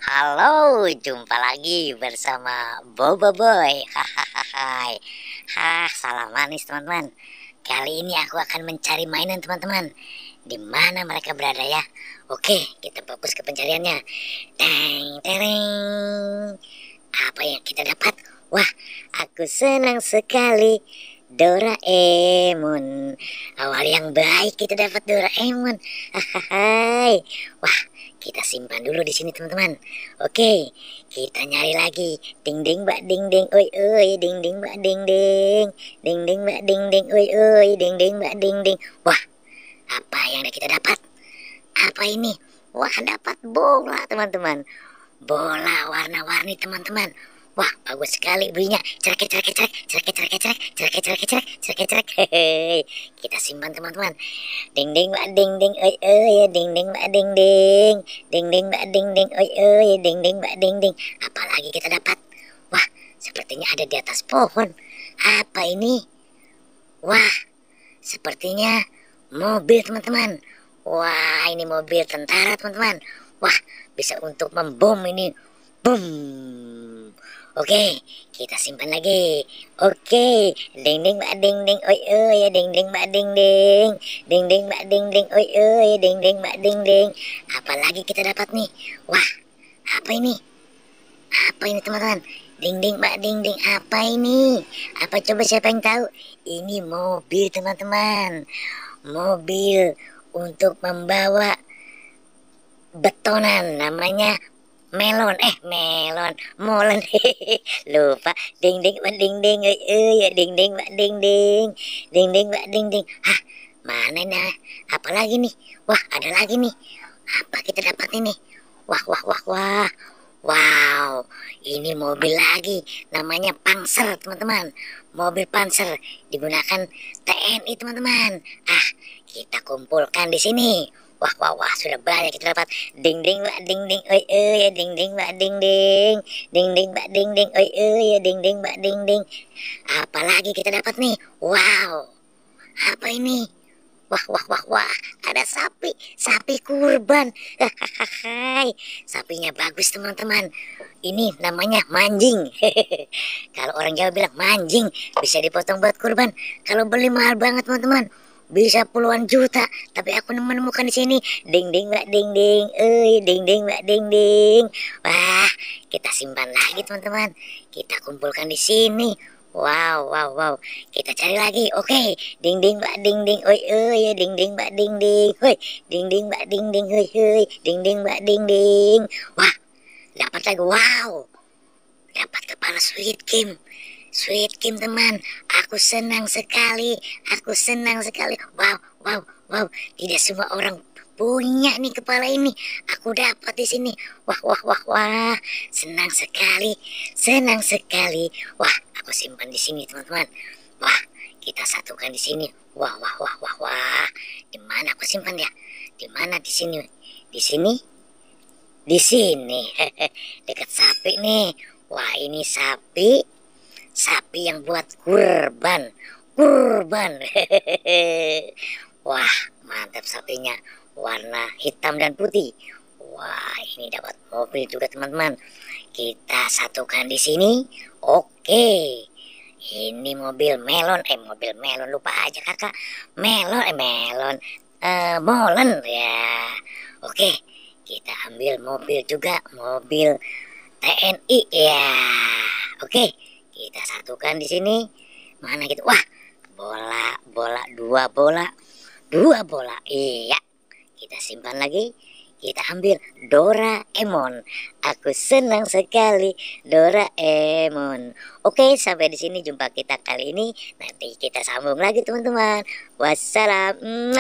Halo, jumpa lagi bersama Bobo Boy. Hahaha. Salah manis teman-teman. Kali ini aku akan mencari mainan teman-teman. Di mana mereka berada ya? Oke, kita fokus ke pencariannya. Teng, tereng. Apa yang kita dapat? Wah, aku senang sekali. Doraemon. Awal yang baik kita dapat Doraemon. Hahaha. Wah, kita simpan dulu di sini teman-teman. Oke, kita nyari lagi. Ding ding mbak ding ding, oi oi, ding ding mbak ding ding, ding ding mbak ding ding, oi oi, ding ding mbak ding ding. Wah, apa yang kita dapat? Apa ini? Wah, dapat bola teman-teman. Bola warna-warni teman-teman. Wah, bagus sekali bunyinya. Cerek cerek cerek cerek cerek cerek cerek cerek cerek cerek cerek. Hehehe. Kita simpan teman-teman. Ding ding mbak ding ding, oi oi, ding ding mbak ding ding, ding ding mbak ding ding, oi oi, ding ding mbak ding ding. Apalagi kita dapat? Wah, sepertinya ada di atas pohon. Apa ini? Wah, sepertinya mobil teman-teman. Wah, ini mobil tentara teman-teman. Wah, bisa untuk membom ini. Boom. Oke, kita simpan lagi. Oke, ding ding mbak ding ding, oi oi, ding ding mbak ding ding, ding ding mbak ding ding, oi oi, ding ding mbak ding ding. Apalagi kita dapat nih? Wah, apa ini? Apa ini teman-teman? Ding ding mbak ding ding, apa ini? Apa coba siapa yang tahu? Ini mobil teman-teman. Mobil untuk membawa betonan, namanya melon, molen. Lupa. Ding ding mbak ding ding, ding ding mbak ding ding, ding ding mbak ding ding. Hah, mana nih? Apa lagi nih? Wah, ada lagi nih. Apa kita dapat ini? Wah wah wah wah. Wow, ini mobil lagi, namanya Panzer teman-teman. Mobil Panzer digunakan TNI teman-teman. Ah, kita kumpulkan di sini. Wah wah wah, sudah banyak kita dapat. Ding ding mbak ding ding, oi oi, ding ding mbak ding ding, ding ding mbak ding ding, oi oi, ding ding mbak ding ding. Apalagi kita dapat nih? Wow, apa ini? Wah wah wah wah, ada sapi, sapi kurban. Hahaha. Sapinya bagus teman-teman. Ini namanya manjing. Kalau orang Jawa bilang manjing, bisa dipotong buat kurban. Kalau beli mahal banget teman-teman, bisa puluhan juta. Tapi aku menemukan di sini. Ding ding mbak ding ding, ding ding mbak ding ding. Wah, kita simpan lagi teman-teman. Kita kumpulkan di sini. Wow, wow, wow. Kita cari lagi. Oke. Ding ding mbak ding ding. Oi oi, ding ding mbak ding ding. Hoi, ding ding mbak ding ding. Hoi hoi, ding ding mbak ding ding. Wah, dapat lagi. Wow. Dapat kepala Squid Game. Squid Game teman. Aku senang sekali. Aku senang sekali. Wow, wow, wow. Tidak semua orang punya nih kepala ini. Aku dapat di sini. Wah, wah, wah, wah. Senang sekali. Senang sekali. Wah, aku simpan di sini, teman-teman. Wah, kita satukan di sini. Wah, wah, wah, wah, wah. Di mana aku simpan ya? Di mana di sini? Di sini? Di sini. Dekat sapi nih. Wah, ini sapi. Sapi yang buat kurban. Kurban. Wah, mantap sapinya. Warna hitam dan putih. Wah, ini dapat mobil juga teman-teman. Kita satukan di sini. Oke. Ini mobil melon. Mobil melon, lupa aja kakak. Melon, melon. Molen ya. Oke. Kita ambil mobil juga. Mobil TNI ya. Oke. Kita satukan di sini. Mana gitu? Wah, bola, bola, dua bola. Dua bola. Iya. Kita simpan lagi. Kita ambil Doraemon. Aku senang sekali Doraemon. Oke, sampai di sini jumpa kita kali ini. Nanti kita sambung lagi teman-teman. Wassalam.